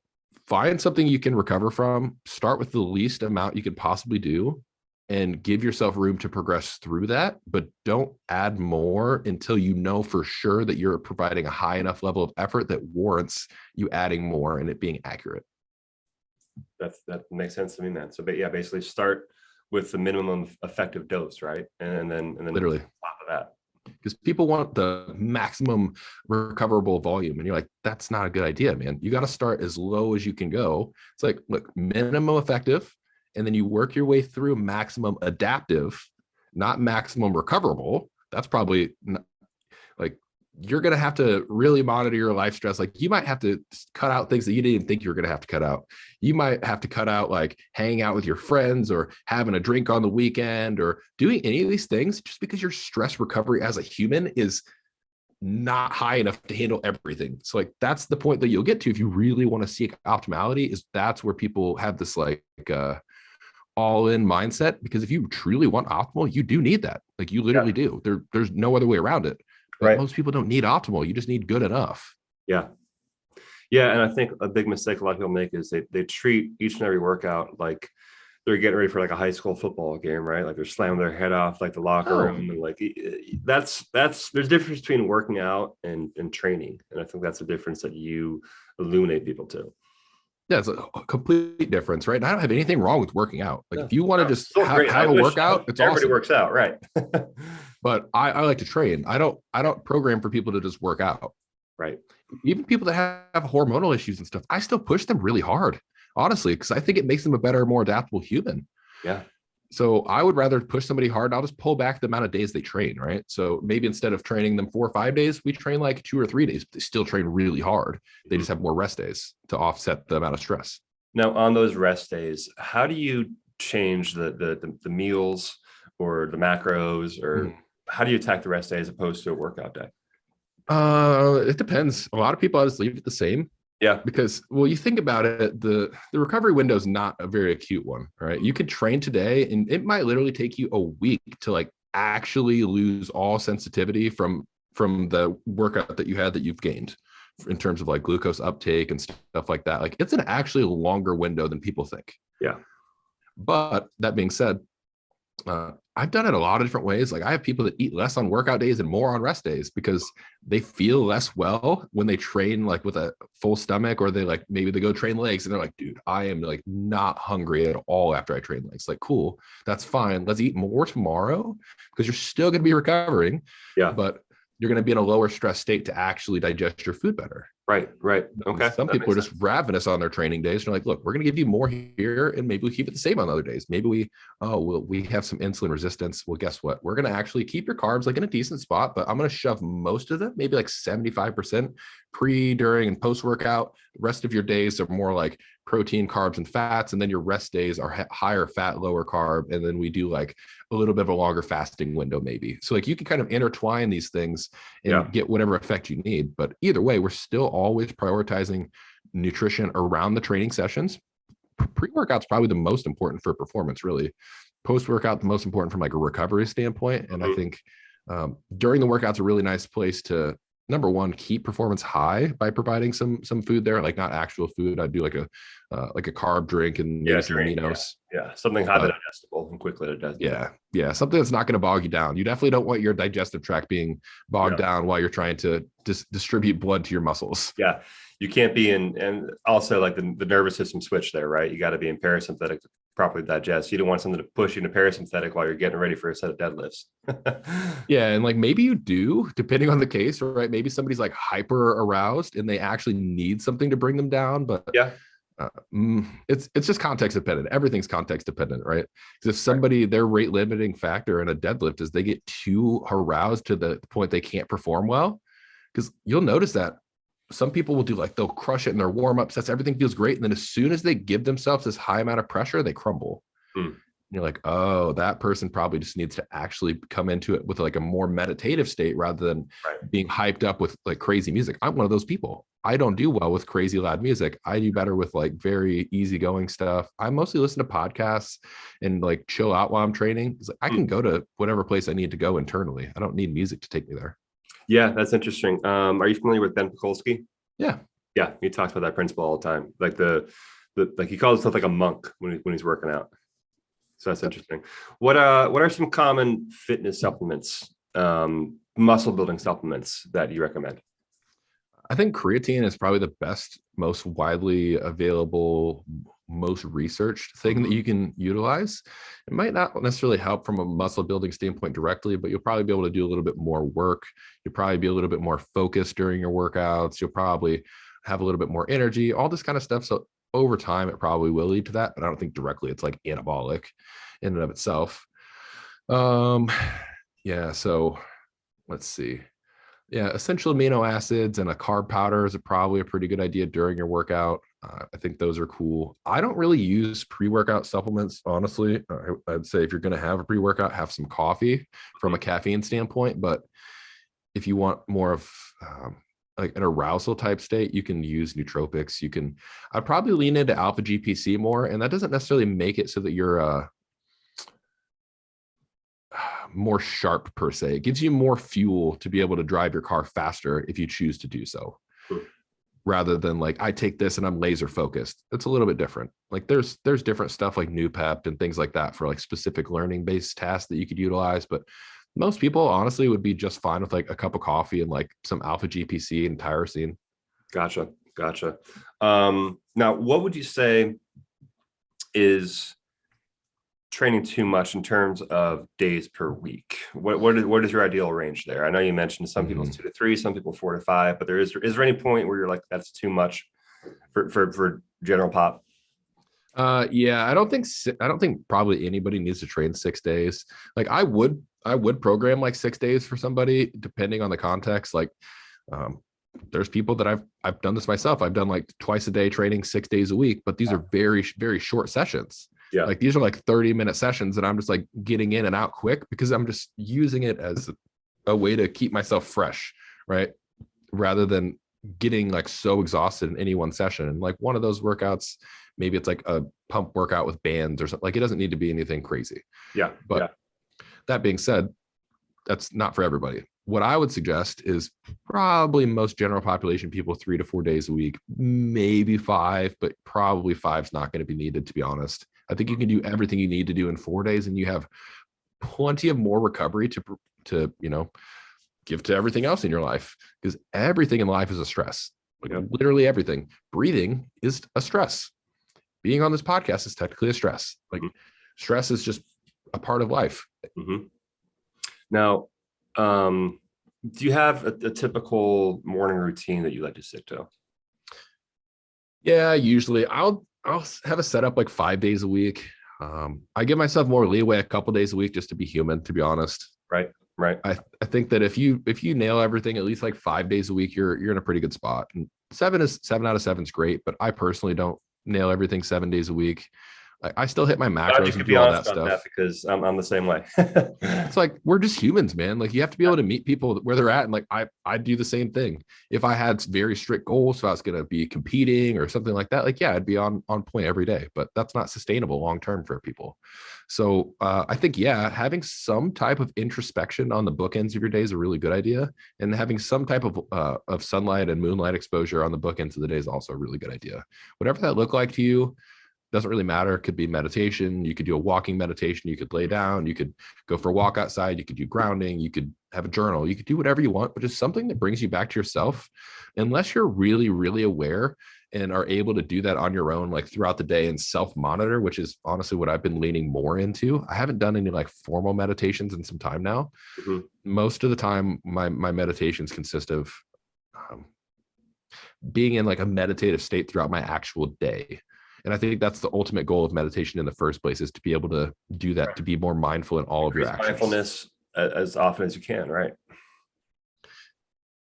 find something you can recover from, start with the least amount you can possibly do, and give yourself room to progress through that, but don't add more until you know for sure that you're providing a high enough level of effort that warrants you adding more and it being accurate. That makes sense to me, man. So, but yeah, basically start with the minimum effective dose, right? And then Literally on top of that. Because people want the maximum recoverable volume. And you're like, that's not a good idea, man. You got to start as low as you can go. It's like, look, minimum effective. And then you work your way through maximum adaptive, not maximum recoverable. That's probably not, like, you're going to have to really monitor your life stress. Like you might have to cut out things that you didn't even think you were going to have to cut out. You might have to cut out like hanging out with your friends or having a drink on the weekend or doing any of these things just because your stress recovery as a human is not high enough to handle everything. So like, that's the point that you'll get to if you really want to seek optimality, is that's where people have this like all in mindset, because if you truly want optimal, you do need that. Like you literally do. There's no other way around it. But right. Most people don't need optimal. You just need good enough. Yeah. Yeah. And I think a big mistake a lot of people make is they treat each and every workout like they're getting ready for like a high school football game, right? Like they're slamming their head off like the locker room. And like there's a difference between working out and training. And I think that's the difference that you illuminate people to. Yeah, it's a complete difference, right? And I don't have anything wrong with working out. Like if you want to just have a workout, it's everybody awesome. Works out, right? But I like to train. I don't program for people to just work out. Right. Even people that have hormonal issues and stuff, I still push them really hard, honestly, because I think it makes them a better, more adaptable human. Yeah. So I would rather push somebody hard. I'll just pull back the amount of days they train, right? So maybe instead of training them 4 or 5 days, we train like 2 or 3 days. They still train really hard. They just have more rest days to offset the amount of stress. Now, on those rest days, how do you change the meals or the macros, or how do you attack the rest day as opposed to a workout day? It depends. A lot of people, I just leave it the same. Yeah. Because, well, you think about it, the recovery window is not a very acute one, right? You could train today and it might literally take you a week to like actually lose all sensitivity from the workout that you had that you've gained in terms of like glucose uptake and stuff like that. Like it's an actually longer window than people think. Yeah. But that being said, I've done it a lot of different ways. Like I have people that eat less on workout days and more on rest days because they feel less well when they train like with a full stomach, or they like, maybe they go train legs and they're like, dude, I am like not hungry at all after I train legs. Like, cool, that's fine. Let's eat more tomorrow because you're still going to be recovering. Yeah. But you're going to be in a lower stress state to actually digest your food better. Right. Okay. Some people are just ravenous on their training days. They're like, look, we're going to give you more here, and maybe we keep it the same on other days. Maybe we have some insulin resistance. Well, guess what? We're going to actually keep your carbs like in a decent spot, but I'm going to shove most of them, maybe like 75% pre, during, and post workout. The rest of your days are more like protein, carbs, and fats. And then your rest days are higher fat, lower carb. And then we do like a little bit of a longer fasting window, maybe. So like you can kind of intertwine these things and get whatever effect you need. But either way, we're still always prioritizing nutrition around the training sessions. Pre-workout's probably the most important for performance, really. Post-workout, the most important from like a recovery standpoint. And I think during the workout's a really nice place to, number one, keep performance high by providing some food there, like not actual food. I'd do like a carb drink and maybe some aminos. Yeah, something highly digestible and quickly digestible. Yeah, something that's not going to bog you down. You definitely don't want your digestive tract being bogged down while you're trying to distribute blood to your muscles. Yeah, you can't be in, and also like the nervous system switch there, right? You got to be in parasympathetic properly digest. You don't want something to push you into parasympathetic while you're getting ready for a set of deadlifts. Yeah. And like maybe you do, depending on the case, right? Maybe somebody's like hyper aroused and they actually need something to bring them down. But Yeah. It's just context dependent. Everything's context dependent, right? Because if somebody, their rate limiting factor in a deadlift is they get too aroused to the point they can't perform well, because you'll notice that some people will do like they'll crush it in their warm-up sets, everything feels great, and then as soon as they give themselves this high amount of pressure, they crumble. You're like, oh, that person probably just needs to actually come into it with like a more meditative state rather than being hyped up with like crazy music. I'm one of those people. I don't do well with crazy loud music. I do better with like very easygoing stuff. I mostly listen to podcasts and like chill out while I'm training. It's like I can go to whatever place I need to go internally. I don't need music to take me there. Yeah, that's interesting. Are you familiar with Ben Pakulski? Yeah. Yeah, he talks about that principle all the time. Like like he calls himself like a monk when he's working out. So that's interesting. What are some common fitness supplements, muscle building supplements that you recommend? I think creatine is probably the best, most widely available, most researched thing that you can utilize. It might not necessarily help from a muscle building standpoint directly, but you'll probably be able to do a little bit more work. You'll probably be a little bit more focused during your workouts. You'll probably have a little bit more energy, all this kind of stuff. So over time, it probably will lead to that, but I don't think directly it's like anabolic in and of itself. Yeah. So let's see. Yeah, essential amino acids and a carb powder is probably a pretty good idea during your workout. I think those are cool. I don't really use pre-workout supplements, honestly. I'd say if you're going to have a pre-workout, have some coffee from a caffeine standpoint. But if you want more of like an arousal type state, you can use nootropics. I'd probably lean into alpha GPC more, and that doesn't necessarily make it so that you're more sharp per se. It gives you more fuel to be able to drive your car faster if you choose to do so, rather than like I take this and I'm laser focused. It's a little bit different. Like there's different stuff like NuPep and things like that for like specific learning based tasks that you could utilize, but most people honestly would be just fine with like a cup of coffee and like some alpha GPC and tyrosine. Gotcha. Now, what would you say is training too much in terms of days per week? What is your ideal range there? I know you mentioned some people's 2 to 3, some people 4 to 5, but is there any point where you're like, that's too much for general pop? Yeah, I don't think probably anybody needs to train 6 days. Like I would program like 6 days for somebody depending on the context. Like there's people that I've done this myself. I've done like twice a day training 6 days a week, but these are very, very short sessions. Yeah. Like these are like 30-minute sessions that I'm just like getting in and out quick because I'm just using it as a way to keep myself fresh, right? Rather than getting like so exhausted in any one session. And like one of those workouts, maybe it's like a pump workout with bands or something. Like it doesn't need to be anything crazy. Yeah. But that being said, that's not for everybody. What I would suggest is probably most general population people 3 to 4 days a week, maybe 5, but probably 5 is not going to be needed, to be honest. I think you can do everything you need to do in 4 days and you have plenty of more recovery to give to everything else in your life, because everything in life is a stress. Like literally everything. Breathing is a stress. Being on this podcast is technically a stress. Like stress is just a part of life. Now, do you have a typical morning routine that you like to stick to? Yeah, usually I'll have a setup like 5 days a week. I give myself more leeway a couple days a week just to be human, to be honest. Right. I think that if you nail everything at least like 5 days a week, you're in a pretty good spot. And 7 out of 7 is great, but I personally don't nail everything 7 days a week. I still hit my macros and do all that stuff because I'm the same way. It's like, we're just humans, man. Like you have to be able to meet people where they're at. And like, I do the same thing. If I had very strict goals, so I was going to be competing or something like that, like, yeah, I'd be on point every day, but that's not sustainable long-term for people. So I think, having some type of introspection on the bookends of your day is a really good idea. And having some type of sunlight and moonlight exposure on the bookends of the day is also a really good idea. Whatever that look like to you, doesn't really matter. It could be meditation. You could do a walking meditation. You could lay down. You could go for a walk outside. You could do grounding. You could have a journal. You could do whatever you want, but just something that brings you back to yourself. Unless you're really, really aware and are able to do that on your own, like throughout the day, and self-monitor, which is honestly what I've been leaning more into. I haven't done any like formal meditations in some time now. Mhm. Most of the time, my meditations consist of being in like a meditative state throughout my actual day. And I think that's the ultimate goal of meditation in the first place, is to be able to do that, to be more mindful in all of your actions. Mindfulness as often as you can, right?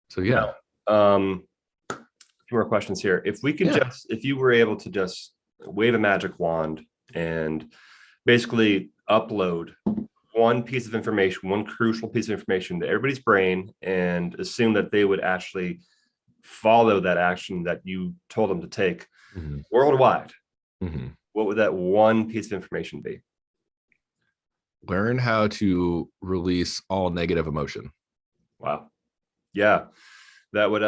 So yeah. Now, a few more questions here. If we could if you were able to just wave a magic wand and basically upload one piece of information, one crucial piece of information to everybody's brain, and assume that they would actually follow that action that you told them to take worldwide, what would that one piece of information be? Learn how to release all negative emotion. Wow. Yeah. That would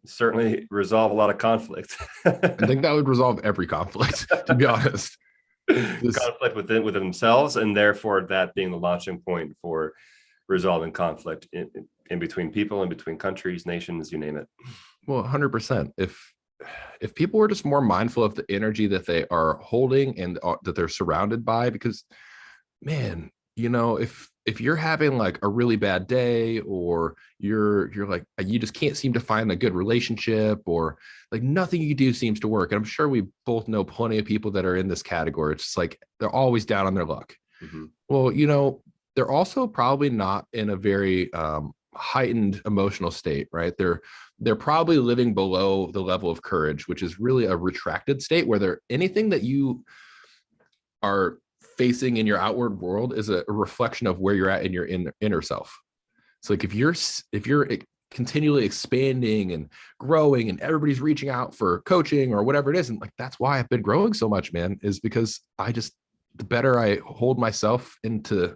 certainly resolve a lot of conflict. I think that would resolve every conflict, to be honest. Conflict within themselves, and therefore that being the launching point for resolving conflict in between people, in between countries, nations, you name it. Well, 100%. If people were just more mindful of the energy that they are holding and that they're surrounded by, because man, you know, if you're having like a really bad day, or you're like, you just can't seem to find a good relationship, or like nothing you do seems to work. And I'm sure we both know plenty of people that are in this category. It's just like, they're always down on their luck. Well, you know, they're also probably not in a very heightened emotional state, right? They're probably living below the level of courage, which is really a retracted state, where anything that you are facing in your outward world is a reflection of where you're at in your inner self. So like if you're continually expanding and growing, and everybody's reaching out for coaching or whatever it is, and like that's why I've been growing so much, man, is because the better I hold myself into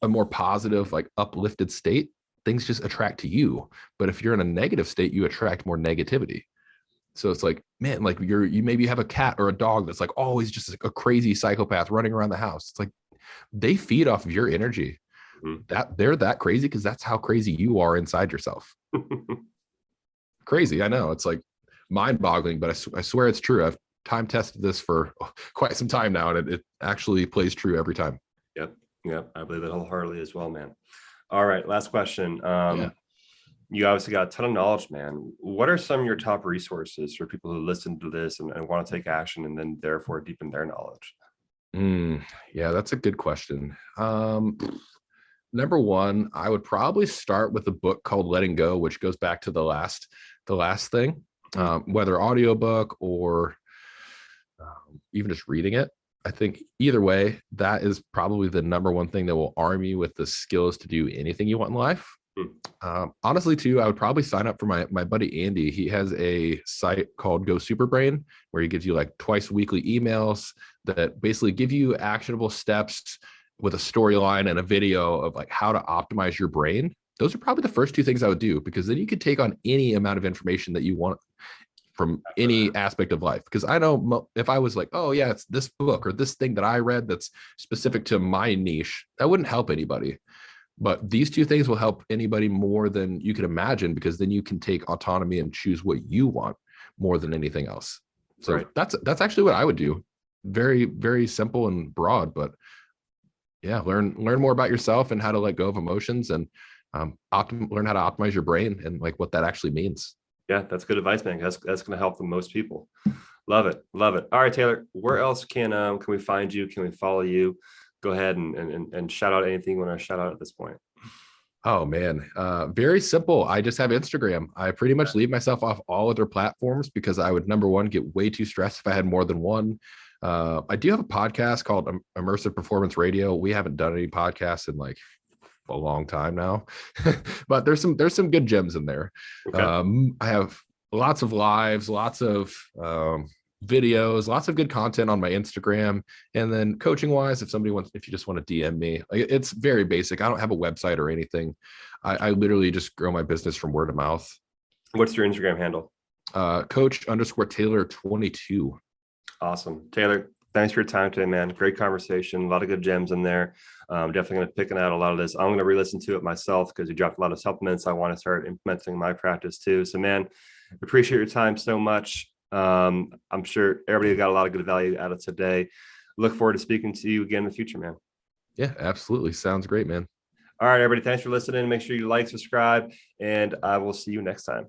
a more positive, like uplifted state, things just attract to you. But if you're in a negative state, you attract more negativity. So it's like, man, like you maybe have a cat or a dog that's like always just a crazy psychopath running around the house. It's like they feed off of your energy. That they're that crazy because that's how crazy you are inside yourself. Crazy, I know. It's like mind-boggling, but I swear it's true. I've time tested this for quite some time now, and it actually plays true every time. Yep. I believe that wholeheartedly as well, man. All right, last question. You obviously got a ton of knowledge, man. What are some of your top resources for people who listen to this and want to take action, and then therefore deepen their knowledge? Yeah, that's a good question. Number one, I would probably start with a book called Letting Go, which goes back to the last thing, whether audiobook or even just reading it. I think either way, that is probably the number one thing that will arm you with the skills to do anything you want in life. Honestly, too, I would probably sign up for my buddy Andy. He has a site called Go Superbrain, where he gives you like twice weekly emails that basically give you actionable steps with a storyline and a video of like how to optimize your brain. Those are probably the first two things I would do, because then you could take on any amount of information that you want from any aspect of life. Because I know if I was like, oh yeah, it's this book or this thing that I read that's specific to my niche, that wouldn't help anybody. But these two things will help anybody more than you can imagine, because then you can take autonomy and choose what you want more than anything else. So that's actually what I would do. Very, very simple and broad, but yeah, learn more about yourself and how to let go of emotions, and learn how to optimize your brain and like what that actually means. Yeah, that's good advice, man. That's going to help the most people. Love it. All right, Taylor, where else can we find you? Can we follow you? Go ahead and shout out anything you want to shout out at this point. Oh man, very simple. I just have Instagram. I pretty much leave myself off all other platforms because I would, number one, get way too stressed if I had more than one. I do have a podcast called Immersive Performance Radio. We haven't done any podcasts in like a long time now, but there's some good gems in there. Okay. I have lots of lives, lots of videos, lots of good content on my Instagram. And then coaching wise, if you just want to DM me, it's very basic. I don't have a website or anything. I literally just grow my business from word of mouth. What's your Instagram handle? Coach_Taylor 22. Awesome. Taylor, thanks for your time today, man. Great conversation. A lot of good gems in there. Definitely going to pick out a lot of this. I'm going to re-listen to it myself because you dropped a lot of supplements I want to start implementing in my practice too. So man, appreciate your time so much. I'm sure everybody got a lot of good value out of today. Look forward to speaking to you again in the future, man. Yeah, absolutely. Sounds great, man. All right, everybody. Thanks for listening. Make sure you like, subscribe, and I will see you next time.